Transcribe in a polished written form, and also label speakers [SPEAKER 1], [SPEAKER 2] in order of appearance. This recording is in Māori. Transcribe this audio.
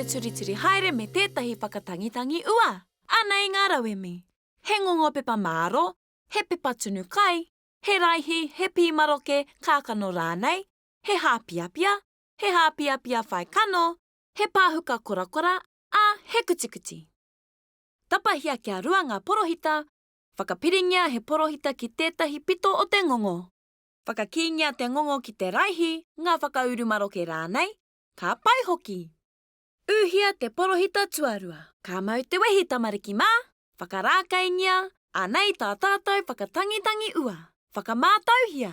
[SPEAKER 1] te turi haere me tētahi whakatangitangi ua. Anei ngā rawe me. He ngongo pepa māro, he pepa tunu kai, he raihi, he pīmaroke kākano rānei, he hāpiapia, he hāpiapia whai kano, he pāhuka korakora, a he kuchikuchi. Tapahia kia rua ngā porohita, whakapiringia he porohita ki tētahi pito o te ngongo. Whakakingia te ngongo ki te raihi, ngā whakaurumaroke rānei, ka pai hoki. Uhia te porohita tuarua, ka mau te wehi tamariki mā, whakarākaingia, anei tā tātou whakatangitangi ua, whakamātauhia.